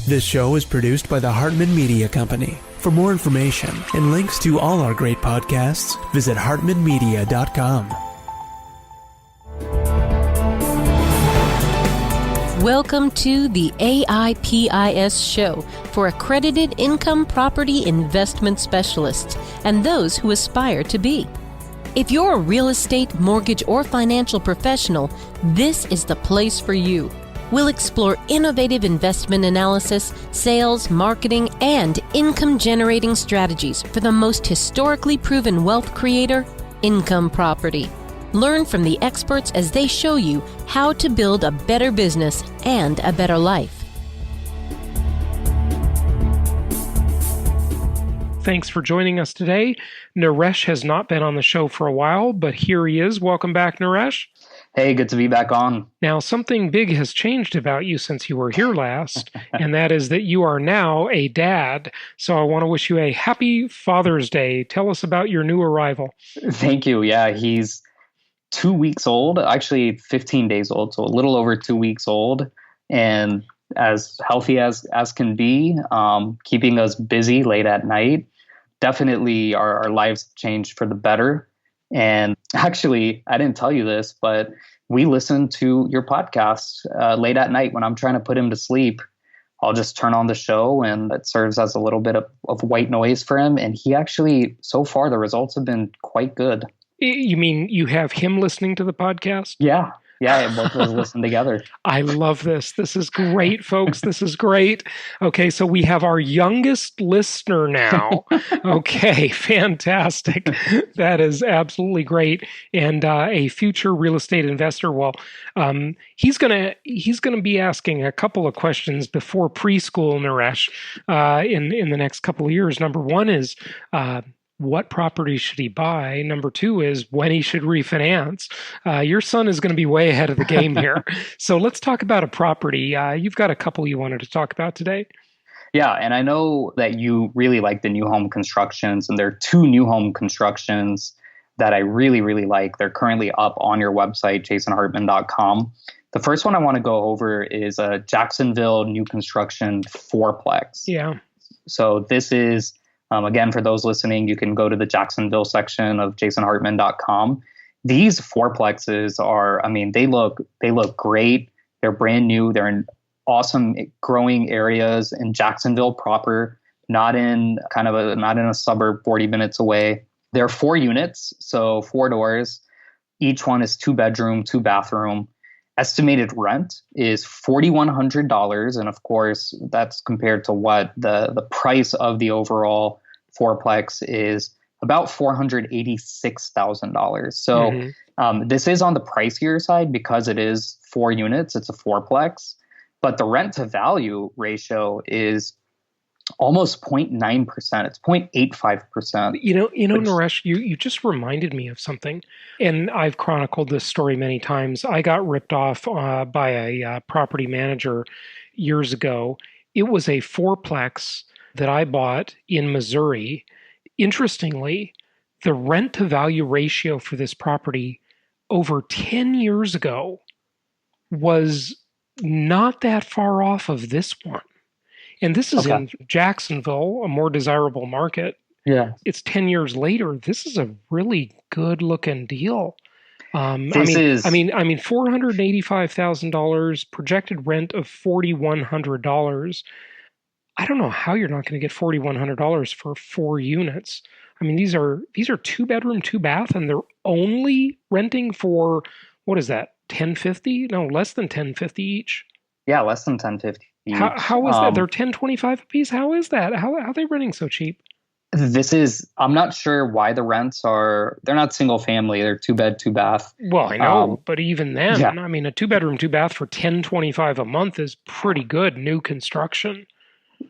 This show is produced by the Hartman Media Company. For more information and links to all our great podcasts, visit hartmanmedia.com. Welcome to the AIPIS show for accredited income property investment specialists and those who aspire to be. If you're a real estate, mortgage, or financial professional, this is the place for you. We'll explore innovative investment analysis, sales, marketing, and income-generating strategies for the most historically proven wealth creator, income property. Learn from the experts as they show you how to build a better business and a better life. Thanks for joining us today. Naresh has not been on the show for a while, but here he is. Welcome back, Naresh. Hey, good to be back on. Now, something big has changed about you since you were here last, and that is that you are now a dad. So I want to wish you a happy Father's Day. Tell us about your new arrival. Thank you. Yeah, he's 2 weeks old, actually 15 days old, so a little over 2 weeks old, and as healthy as can be, keeping us busy late at night. Definitely our lives changed for the better. And actually, I didn't tell you this, but we listen to your podcast late at night when I'm trying to put him to sleep. I'll just turn on the show and it serves as a little bit of white noise for him. And he actually, so far, the results have been quite good. You mean you have him listening to the podcast? Yeah. Yeah, both of us listen together. I love this. This is great, folks. This is great. Okay, so we have our youngest listener now. Okay, fantastic. That is absolutely great. And a future real estate investor. Well, he's gonna be asking a couple of questions before preschool, Naresh, in the next couple of years. Number one is, what property should he buy? Number two is when he should refinance. Your son is going to be way ahead of the game here. So let's talk about a property. You've got a couple you wanted to talk about today. Yeah, and I know that you really like the new home constructions, and there are two new home constructions that I really, really like. They're currently up on your website, jasonhartman.com. The first one I want to go over is a Jacksonville new construction fourplex. Yeah. So this is again, for those listening, you can go to the Jacksonville section of jasonhartman.com. These fourplexes are, they look great. They're brand new. They're in awesome growing areas in Jacksonville proper, not in a suburb 40 minutes away. They're 4 units, so 4 doors. Each one is 2 bedroom, 2 bathroom. Estimated rent is $4,100, and of course, that's compared to what the price of the overall fourplex is about $486,000. So this is on the pricier side because it is 4 units. It's a fourplex, but the rent to value ratio is almost 0.9%. It's 0.85%. You know, Naresh, you just reminded me of something, and I've chronicled this story many times. I got ripped off by a property manager years ago. It was a fourplex that I bought in Missouri. Interestingly, the rent to value ratio for this property over 10 years ago was not that far off of this one. And this is in Jacksonville, a more desirable market. Yeah. It's 10 years later. This is a really good looking deal. $485,000, projected rent of $4,100. I don't know how you're not going to get $4,100 for 4 units. I mean, these are 2 bedroom, 2 bath, and they're only renting for, what is that, $1,050? No, less than $1,050 each. Yeah, less than $1,050. How is that? They're $1,025 a piece. How is that? How are they renting so cheap? I'm not sure why the rents they're not single family. They're 2 bed, 2 bath. Well, I know, but even then, yeah. A 2 bedroom, 2 bath for $1,025 a month is pretty good new construction.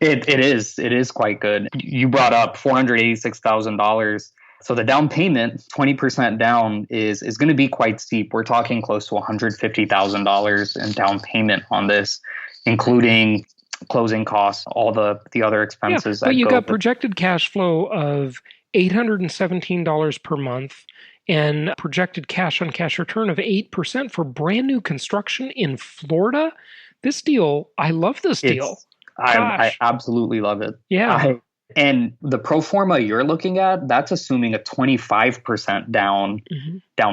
It is quite good. You brought up $486,000. So the down payment, 20% down, is going to be quite steep. We're talking close to $150,000 in down payment on this, including closing costs, all the other expenses. Yeah, but you got projected cash flow of $817 per month and projected cash on cash return of 8% for brand new construction in Florida. This deal, I love this deal. I absolutely love it. Yeah. And the pro forma you're looking at, that's assuming a 25% down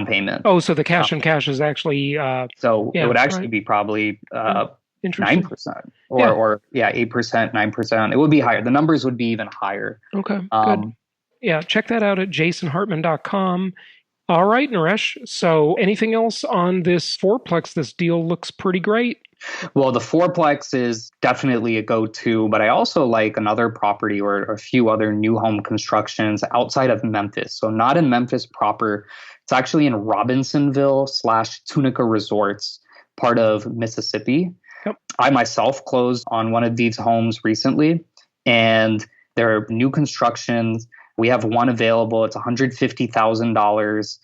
payment. Oh, so the cash on cash is actually so it would actually be probably 9% or 8%, 9%. It would be higher. The numbers would be even higher. Okay, good. Yeah, check that out at jasonhartman.com. All right, Naresh. So anything else on this fourplex? This deal looks pretty great. Well, the fourplex is definitely a go-to, but I also like another property or a few other new home constructions outside of Memphis. So not in Memphis proper. It's actually in Robinsonville/Tunica Resorts, part of Mississippi. Yep. I myself closed on one of these homes recently, and there are new constructions. We have one available. It's $150,000.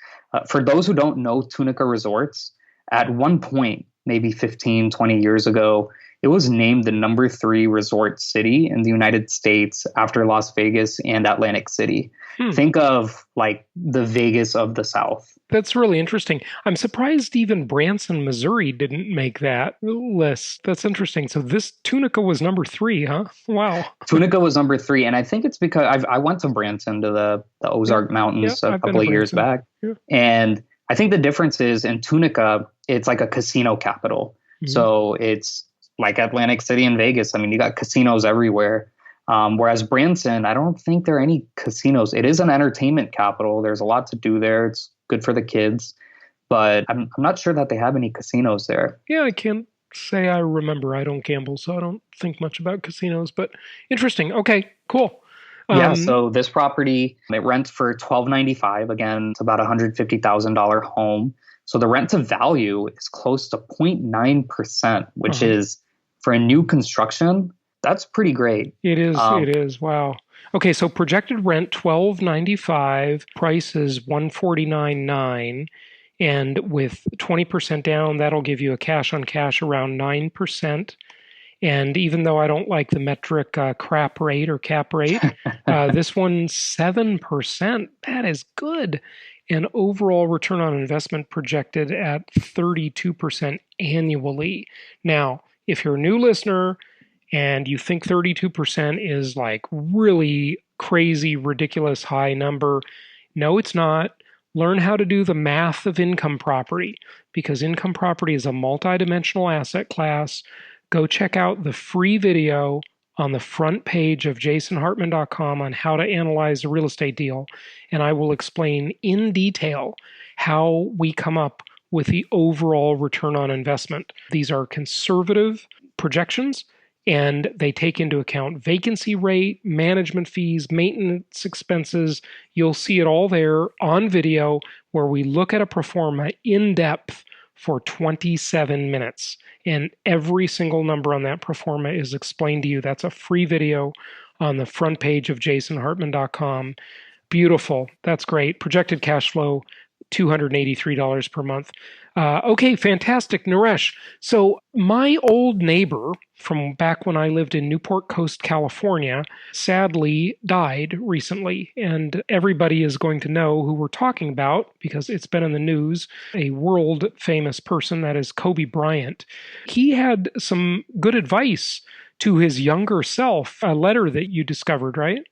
For those who don't know Tunica Resorts, at one point, maybe 15, 20 years ago, it was named the number 3 resort city in the United States after Las Vegas and Atlantic City. Think of like the Vegas of the South. That's really interesting. I'm surprised even Branson, Missouri didn't make that list. That's interesting. So this Tunica was number 3, huh? Wow. Tunica was number 3. And I think it's because I went to Branson, to the Ozark Mountains a couple of years back. Yeah. And I think the difference is in Tunica, it's like a casino capital. So it's like Atlantic City and Vegas. I mean, you got casinos everywhere. Whereas Branson, I don't think there are any casinos. It is an entertainment capital. There's a lot to do there. It's good for the kids. But I'm not sure that they have any casinos there. Yeah, I can't say I remember. I don't gamble, so I don't think much about casinos. But interesting. Okay, cool. So this property, it rents for $1,295. Again, it's about $150,000 home. So the rent to value is close to 0.9%, which is, for a new construction, that's pretty great. It is. It is. Wow. Okay, so projected rent $1,295, price is $149.9, and with 20% down, that'll give you a cash on cash around 9%. And even though I don't like the metric crap rate or cap rate, this one's 7%. That is good. And overall return on investment projected at 32% annually. Now, if you're a new listener and you think 32% is like really crazy, ridiculous high number, no, it's not. Learn how to do the math of income property, because income property is a multidimensional asset class. Go check out the free video on the front page of jasonhartman.com on how to analyze a real estate deal, and I will explain in detail how we come up with the overall return on investment. These are conservative projections, and they take into account vacancy rate, management fees, maintenance expenses. You'll see it all there on video, where we look at a pro forma in depth for 27 minutes. And every single number on that pro forma is explained to you. That's a free video on the front page of jasonhartman.com. Beautiful. That's great. Projected cash flow, $283 per month. Okay, fantastic, Naresh. So my old neighbor from back when I lived in Newport Coast, California, sadly died recently. And everybody is going to know who we're talking about because it's been in the news, a world famous person, that is Kobe Bryant. He had some good advice to his younger self, a letter that you discovered, right?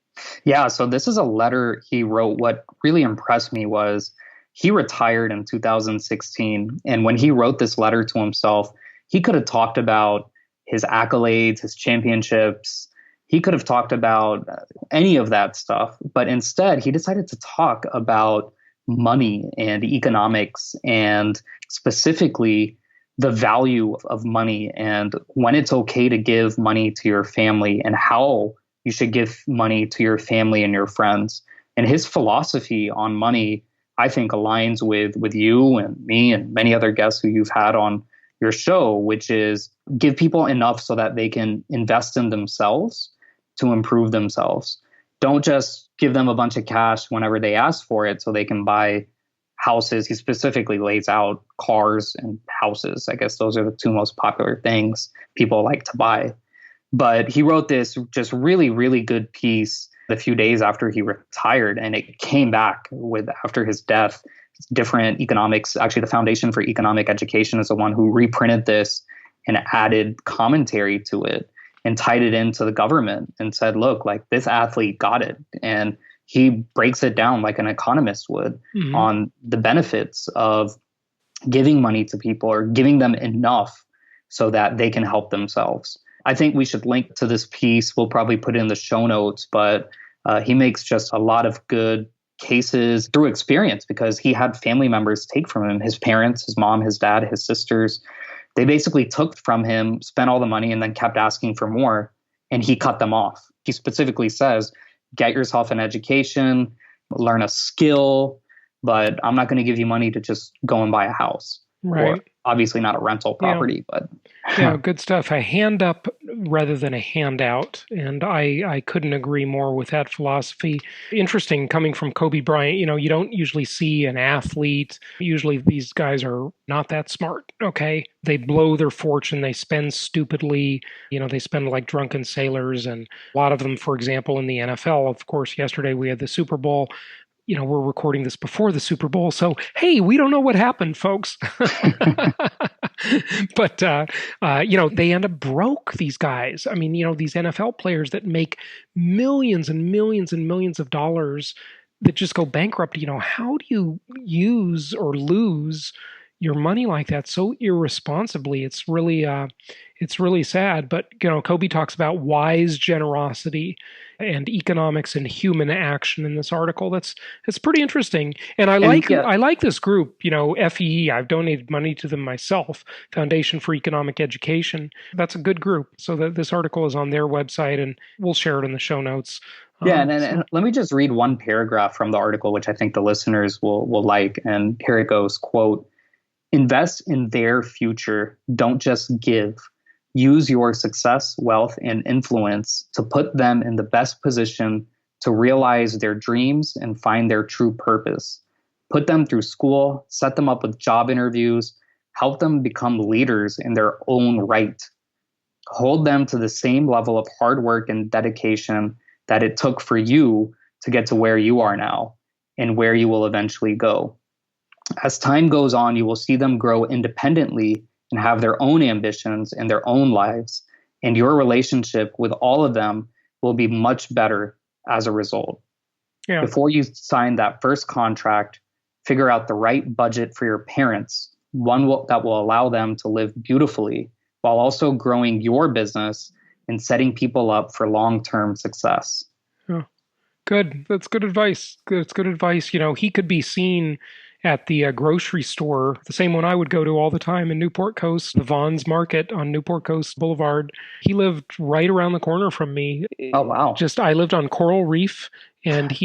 Yeah, so this is a letter he wrote. What really impressed me was he retired in 2016. And when he wrote this letter to himself, he could have talked about his accolades, his championships. He could have talked about any of that stuff. But instead, he decided to talk about money and economics, and specifically the value of money and when it's okay to give money to your family and how you should give money to your family and your friends. And his philosophy on money, I think, aligns with you and me and many other guests who you've had on your show, which is give people enough so that they can invest in themselves to improve themselves. Don't just give them a bunch of cash whenever they ask for it so they can buy houses. He specifically lays out cars and houses. I guess those are the two most popular things people like to buy. But he wrote this just really, really good piece a few days after he retired, and it came back with after his death. Different economics, actually the Foundation for Economic Education is the one who reprinted this and added commentary to it. and tied it into the government and said, look, like this athlete got it. And he breaks it down like an economist would on the benefits of giving money to people or giving them enough so that they can help themselves. I think we should link to this piece. We'll probably put it in the show notes, but he makes just a lot of good cases through experience because he had family members take from him, his parents, his mom, his dad, his sisters. They basically took from him, spent all the money, and then kept asking for more, and he cut them off. He specifically says, get yourself an education, learn a skill, but I'm not going to give you money to just go and buy a house. Right. Or obviously not a rental property, but yeah, good stuff. A hand up rather than a handout. And I couldn't agree more with that philosophy. Interesting coming from Kobe Bryant. You don't usually see an athlete. Usually these guys are not that smart. Okay. They blow their fortune. They spend stupidly. They spend like drunken sailors. And a lot of them, for example, in the NFL, of course, yesterday we had the Super Bowl. We're recording this before the Super Bowl. So, hey, we don't know what happened, folks. But, they end up broke, these guys. I mean, these NFL players that make millions and millions and millions of dollars that just go bankrupt. How do you use or lose your money like that so irresponsibly? It's really sad. But, Kobe talks about wise generosity and economics and human action in this article. It's pretty interesting. And I like this group, FEE. I've donated money to them myself, Foundation for Economic Education. That's a good group. So this article is on their website and we'll share it in the show notes. And let me just read one paragraph from the article, which I think the listeners will like. And here it goes, quote, invest in their future. Don't just give. Use your success, wealth, and influence to put them in the best position to realize their dreams and find their true purpose. Put them through school, set them up with job interviews, help them become leaders in their own right. Hold them to the same level of hard work and dedication that it took for you to get to where you are now and where you will eventually go. As time goes on, you will see them grow independently and have their own ambitions and their own lives. And your relationship with all of them will be much better as a result. Yeah. Before you sign that first contract, figure out the right budget for your parents, one that will allow them to live beautifully while also growing your business and setting people up for long-term success. Oh, good. That's good advice. It's good advice. He could be seen at the grocery store, the same one I would go to all the time in Newport Coast, the Vaughn's Market on Newport Coast Boulevard. He lived right around the corner from me. Oh, wow. I lived on Coral Reef, and I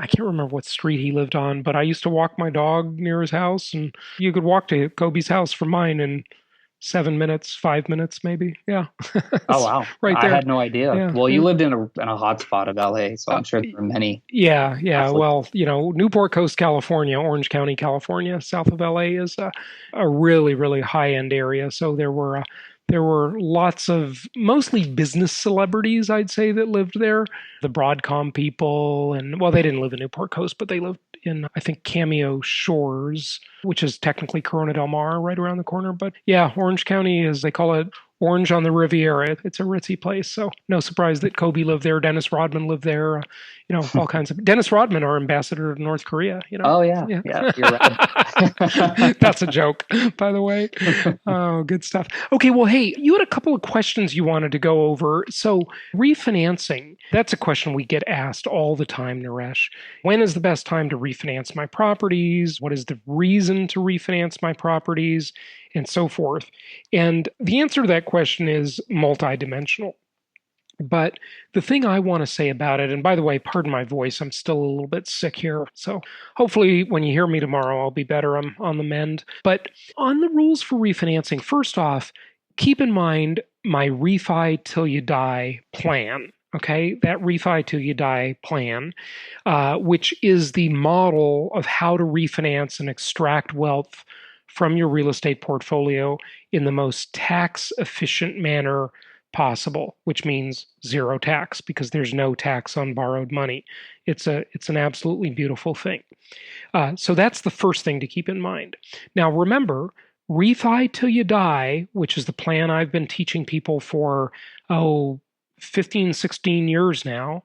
can't remember what street he lived on, but I used to walk my dog near his house, and you could walk to Kobe's house from mine in 7 minutes, 5 minutes, maybe. Yeah. Oh, wow. Right there. I had no idea. Yeah. Well, you lived in a hot spot of LA, so I'm sure there were many. Yeah. Well, Newport Coast, California, Orange County, California, south of LA is a really, really high-end area. So there were lots of mostly business celebrities, I'd say, that lived there. The Broadcom people, and they didn't live in Newport Coast, but they lived in, I think, Cameo Shores, which is technically Corona Del Mar, right around the corner. But yeah, Orange County they call it Orange on the Riviera. It's a ritzy place. So no surprise that Kobe lived there. Dennis Rodman lived there. All kinds of. Dennis Rodman, our ambassador to North Korea. Oh, yeah. Yeah, you're right. That's a joke, by the way. Oh, good stuff. Okay, well, hey, you had a couple of questions you wanted to go over. So refinancing, that's a question we get asked all the time, Naresh. When is the best time to refinance my properties? What is the reason to refinance my properties? And so forth. And the answer to that question is multidimensional. But the thing I want to say about it, and by the way, pardon my voice, I'm still a little bit sick here. So hopefully when you hear me tomorrow, I'll be better. I'm on the mend. But on the rules for refinancing, first off, keep in mind my Refi Till You Die plan. Okay, that Refi Till You Die plan, which is the model of how to refinance and extract wealth from your real estate portfolio in the most tax-efficient manner possible, which means zero tax because there's no tax on borrowed money. It's an absolutely beautiful thing. So that's the first thing to keep in mind. Now remember, Refi till you die, which is the plan I've been teaching people for, 15, 16 years now,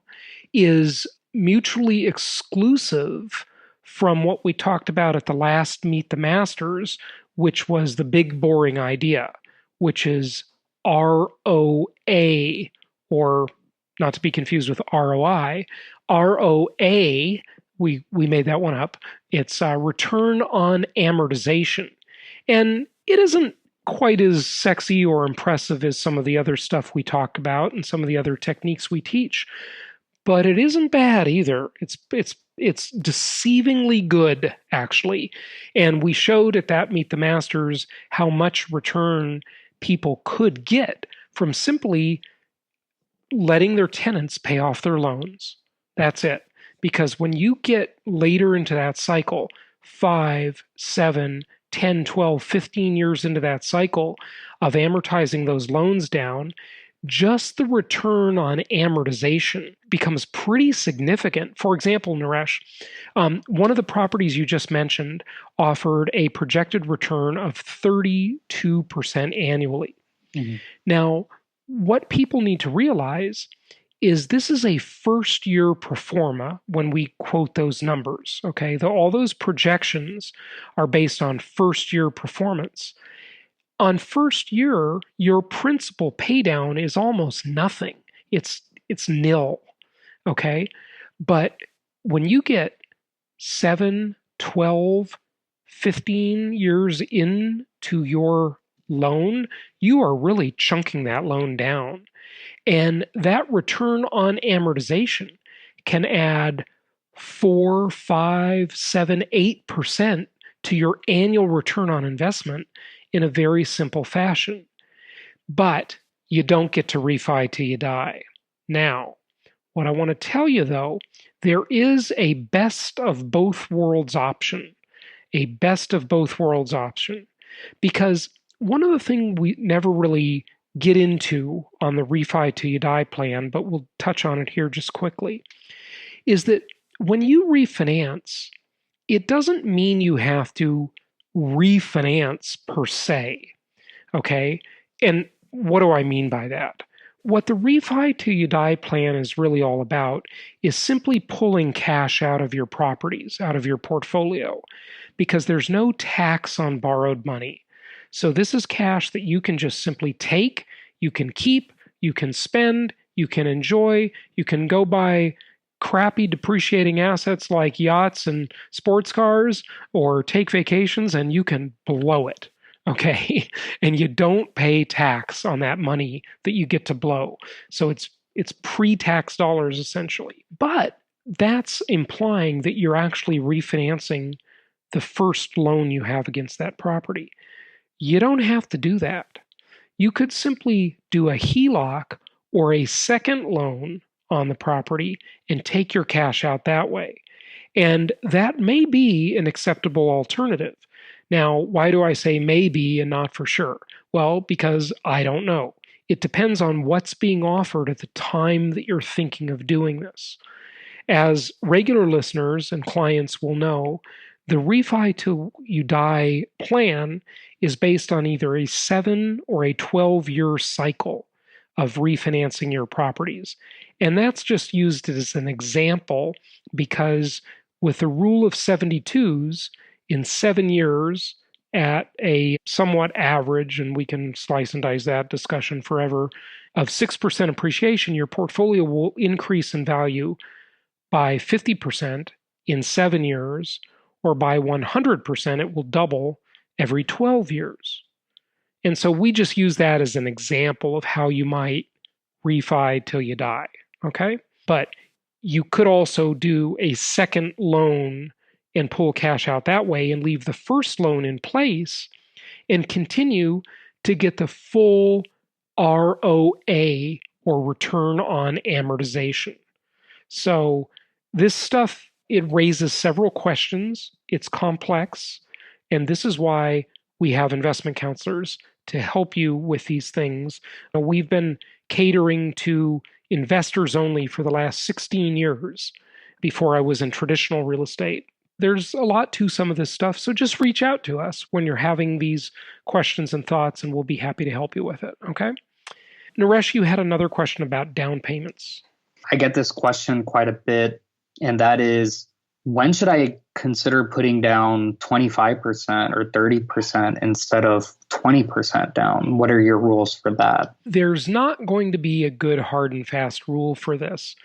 is mutually exclusive from what we talked about at the last Meet the Masters, which was the big boring idea, which is ROA, or not to be confused with ROI. ROA, we made that one up. It's return on amortization. And it isn't quite as sexy or impressive as some of the other stuff we talk about and some of the other techniques we teach, but it isn't bad either. It's deceivingly good, actually. And we showed at that Meet the Masters how much return people could get from simply letting their tenants pay off their loans. That's it. Because when you get later into that cycle, 5, 7, 10, 12, 15 years into that cycle of amortizing those loans down, just the return on amortization becomes pretty significant. For example, Naresh, one of the properties you just mentioned offered a projected return of 32% annually. Mm-hmm. Now, what people need to realize is this is a first-year pro forma when we quote those numbers, okay? All those projections are based on first-year performance. On first year, your principal paydown is almost nothing. It's nil, okay? But when you get 7, 12, 15 years into your loan, you are really chunking that loan down. And that return on amortization can add 4, 5, 7, 8% to your annual return on investment in a very simple fashion. But you don't get to refi till you die. Now, what I want to tell you though, there is a best of both worlds option. A best of both worlds option. Because one of the things we never really get into on the refi till you die plan, but we'll touch on it here just quickly, is that when you refinance, it doesn't mean you have to refinance per se, okay? And what do I mean by that? What the refi till you die plan is really all about is simply pulling cash out of your properties, out of your portfolio, because there's no tax on borrowed money. So this is cash that you can just simply take, you can keep, you can spend, you can enjoy, you can go buy crappy depreciating assets like yachts and sports cars, or take vacations, and you can blow it, okay? And you don't pay tax on that money that you get to blow. So it's pre-tax dollars essentially. But that's implying that you're actually refinancing the first loan you have against that property. You don't have to do that. You could simply do a HELOC or a second loan on the property and take your cash out that way. And that may be an acceptable alternative. Now, why do I say maybe and not for sure? Well, because I don't know. It depends on what's being offered at the time that you're thinking of doing this. As regular listeners and clients will know, the refi till you die plan is based on either a 7 or a 12-year cycle of refinancing your properties. And that's just used as an example because with the rule of 72s, in 7 years at a somewhat average, and we can slice and dice that discussion forever, of 6% appreciation, your portfolio will increase in value by 50% in 7 years, or by 100%, it will double every 12 years. And so we just use that as an example of how you might refi till you die, okay? But you could also do a second loan and pull cash out that way and leave the first loan in place and continue to get the full ROA, or return on amortization. So this stuff, it raises several questions. It's complex. And this is why we have investment counselors to help you with these things. Now, we've been catering to investors only for the last 16 years before I was in traditional real estate. there's a lot to some of this stuff. So just reach out to us when you're having these questions and thoughts, and we'll be happy to help you with it. Okay. Naresh, you had another question about down payments. I get this question quite a bit, and that is, when should I consider putting down 25% or 30% instead of 20% down? What are your rules for that? There's not going to be a good hard and fast rule for this.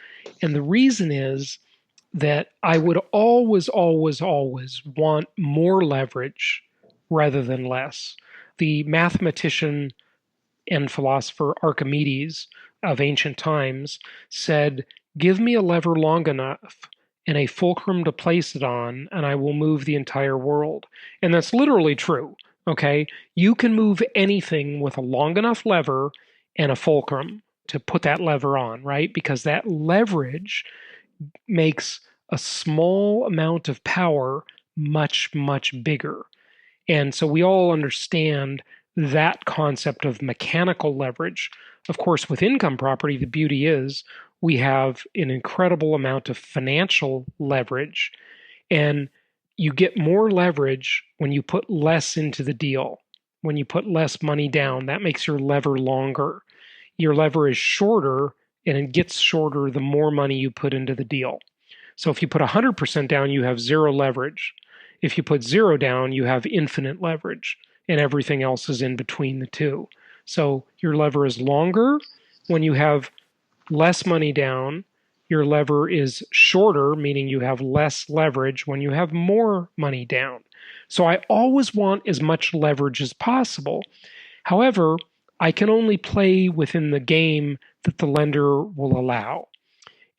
And the reason is that I would always want more leverage rather than less. The mathematician and philosopher Archimedes of ancient times said, "Give me a lever long enough and a fulcrum to place it on, and I will move the entire world." And that's literally true, okay? You can move anything with a long enough lever and a fulcrum to put that lever on, right? Because that leverage makes a small amount of power much, much bigger. And so we all understand that concept of mechanical leverage. Of course, with income property, the beauty is we have an incredible amount of financial leverage, and you get more leverage when you put less into the deal. When you put less money down, that makes your lever longer. Your lever is shorter, and it gets shorter the more money you put into the deal. So if you put 100% down, you have zero leverage. If you put zero down, you have infinite leverage, and everything else is in between the two. So your lever is longer when you have less money down. Your lever is shorter, meaning you have less leverage when you have more money down. So I always want as much leverage as possible. However, I can only play within the game that the lender will allow.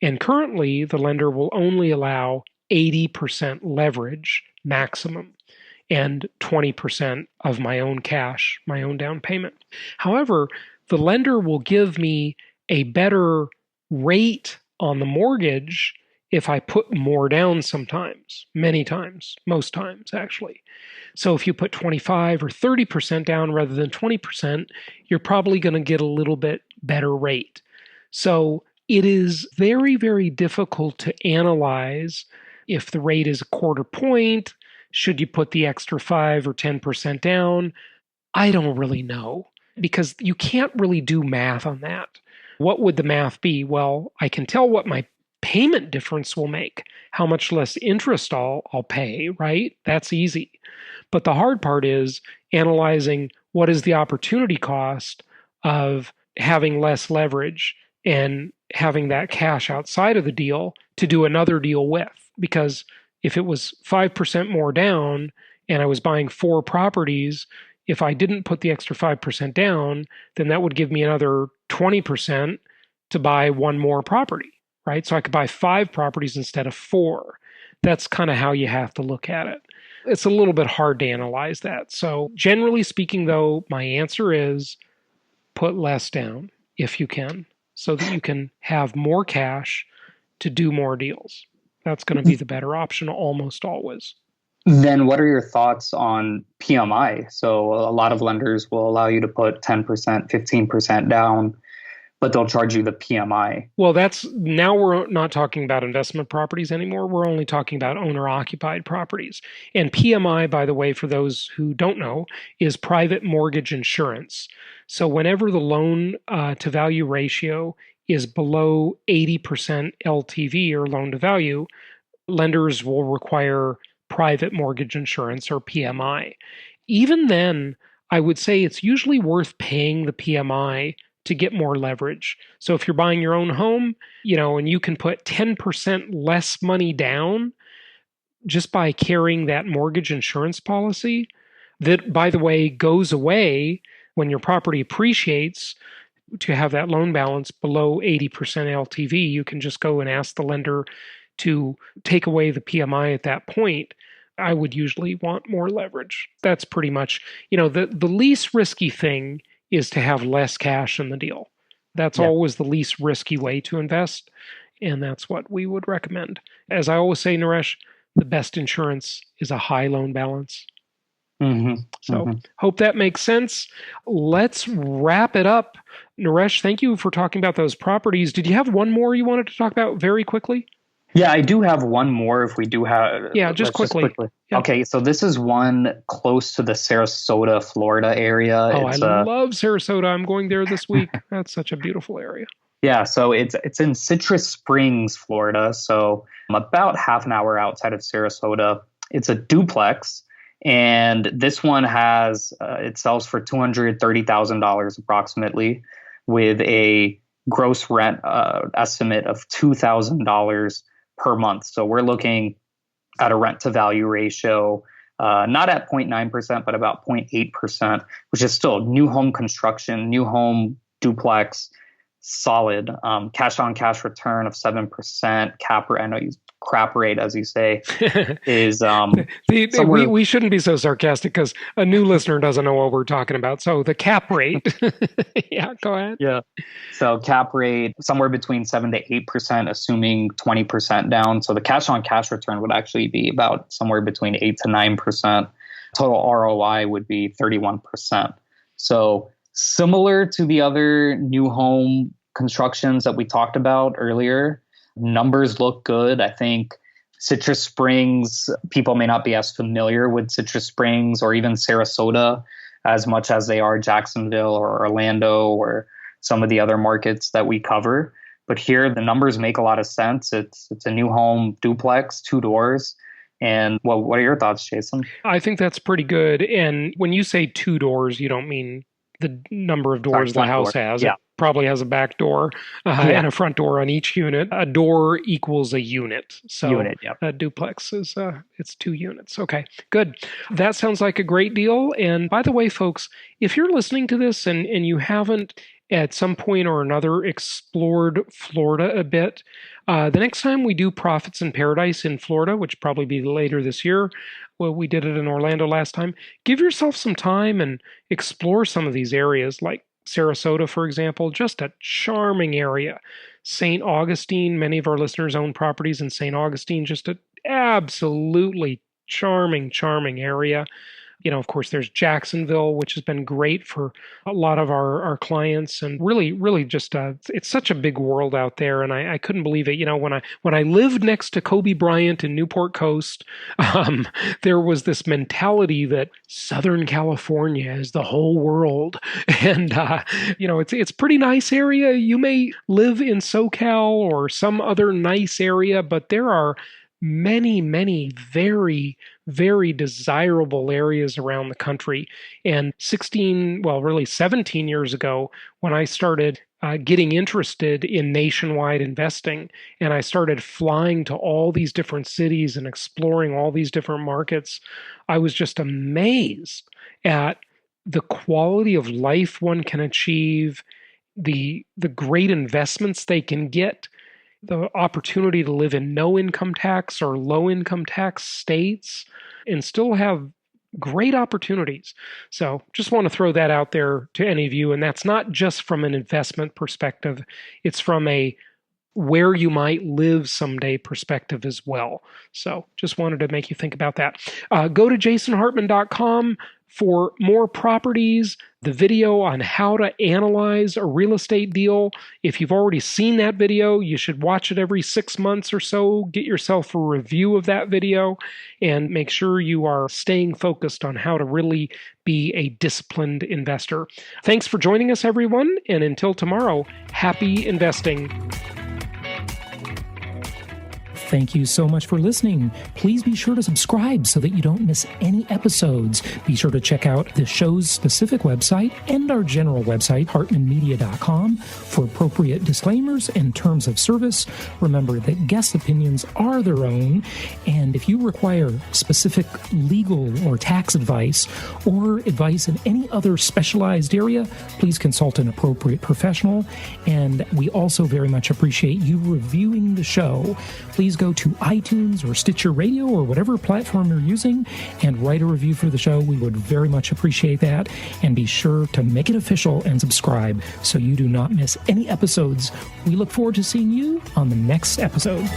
And currently, the lender will only allow 80% leverage maximum and 20% of my own cash, my own down payment. However, the lender will give me a better rate on the mortgage if I put more down sometimes, many times, most times actually. So if you put 25 or 30% down rather than 20%, you're probably going to get a little bit better rate. So it is very, very difficult to analyze if the rate is a quarter point. Should you put the extra 5 or 10% down? I don't really know, because you can't really do math on that. What would the math be? Well, I can tell what my payment difference will make, how much less interest I'll pay, right? That's easy. But the hard part is analyzing what is the opportunity cost of having less leverage and having that cash outside of the deal to do another deal with. Because if it was 5% more down and I was buying 4 properties, if I didn't put the extra 5% down, then that would give me another 20% to buy 1 more property, right? So I could buy 5 properties instead of 4. That's kind of how you have to look at it. It's a little bit hard to analyze that. So generally speaking, though, my answer is put less down if you can, so that you can have more cash to do more deals. That's going to be the better option almost always. Then what are your thoughts on PMI? So a lot of lenders will allow you to put 10%, 15% down, but they'll charge you the PMI. Well, now we're not talking about investment properties anymore. We're only talking about owner-occupied properties. And PMI, by the way, for those who don't know, is private mortgage insurance. So whenever the loan to value ratio is below 80% LTV or loan to value, lenders will require private mortgage insurance or PMI. Even then, I would say it's usually worth paying the PMI to get more leverage. So if you're buying your own home, and you can put 10% less money down just by carrying that mortgage insurance policy, that, by the way, goes away when your property appreciates. To have that loan balance below 80% LTV, you can just go and ask the lender to take away the PMI at that point. I would usually want more leverage. That's pretty much, the least risky thing is to have less cash in the deal. That's always the least risky way to invest, and that's what we would recommend. As I always say, Naresh, the best insurance is a high loan balance. So hope that makes sense. Let's wrap it up. Naresh, thank you for talking about those properties. Did you have one more you wanted to talk about very quickly? Yeah, I do have one more if we do have. Yeah, just quickly. Yeah. Okay, so this is one close to the Sarasota, Florida area. Oh, I love Sarasota. I'm going there this week. That's such a beautiful area. Yeah, so it's in Citrus Springs, Florida. So about half an hour outside of Sarasota. It's a duplex, and this one has it sells for $230,000 approximately, with a gross rent estimate of $2,000 per month. So we're looking at a rent to value ratio, not at 0.9%, but about 0.8%, which is still new home construction, new home duplex, solid. Cash on cash return of 7%, cap rate, I know you crap rate, as you say, is we shouldn't be so sarcastic because a new listener doesn't know what we're talking about. So the cap rate. Yeah, go ahead. Yeah. So cap rate somewhere between 7 to 8%, assuming 20% down. So the cash on cash return would actually be about somewhere between 8 to 9%. Total ROI would be 31%. So similar to the other new home constructions that we talked about earlier, numbers look good. I think Citrus Springs, people may not be as familiar with Citrus Springs or even Sarasota as much as they are Jacksonville or Orlando or some of the other markets that we cover. But here, the numbers make a lot of sense. It's a new home duplex, 2 doors. And well, what are your thoughts, Jason? I think that's pretty good. And when you say 2 doors, you don't mean the number of doors the house has. Yeah. It probably has a back door and a front door on each unit. A door equals a unit. So a duplex is it's 2 units. Okay, good. That sounds like a great deal. And by the way, folks, if you're listening to this and you haven't at some point or another explored Florida a bit, the next time we do Profits in Paradise in Florida, which probably be later this year, well, we did it in Orlando last time, give yourself some time and explore some of these areas like Sarasota, for example, just a charming area. St. Augustine, many of our listeners own properties in St. Augustine, just an absolutely charming area. You know, of course, there's Jacksonville, which has been great for a lot of our clients, and really just it's such a big world out there, and I couldn't believe it. You know, when I lived next to Kobe Bryant in Newport Coast, there was this mentality that Southern California is the whole world, and you know, it's pretty nice area. You may live in SoCal or some other nice area, but there are many very desirable areas around the country. And 17 years ago, when I started getting interested in nationwide investing, and I started flying to all these different cities and exploring all these different markets, I was just amazed at the quality of life one can achieve, the great investments they can get, the opportunity to live in no income tax or low income tax states and still have great opportunities. So just want to throw that out there to any of you. And that's not just from an investment perspective. It's from a where you might live someday perspective as well. So just wanted to make you think about that. Go to jasonhartman.com for more properties, the video on how to analyze a real estate deal. If you've already seen that video, you should watch it every 6 months or so. Get yourself a review of that video and make sure you are staying focused on how to really be a disciplined investor. Thanks for joining us, everyone. And until tomorrow, happy investing. Thank you so much for listening. Please be sure to subscribe so that you don't miss any episodes. Be sure to check out the show's specific website and our general website, hartmanmedia.com, for appropriate disclaimers and terms of service. Remember that guest opinions are their own, and if you require specific legal or tax advice or advice in any other specialized area, please consult an appropriate professional. And we also very much appreciate you reviewing the show. Please go to iTunes or Stitcher Radio or whatever platform you're using and write a review for the show. We would very much appreciate that. And be sure to make it official and subscribe so you do not miss any episodes. We look forward to seeing you on the next episode.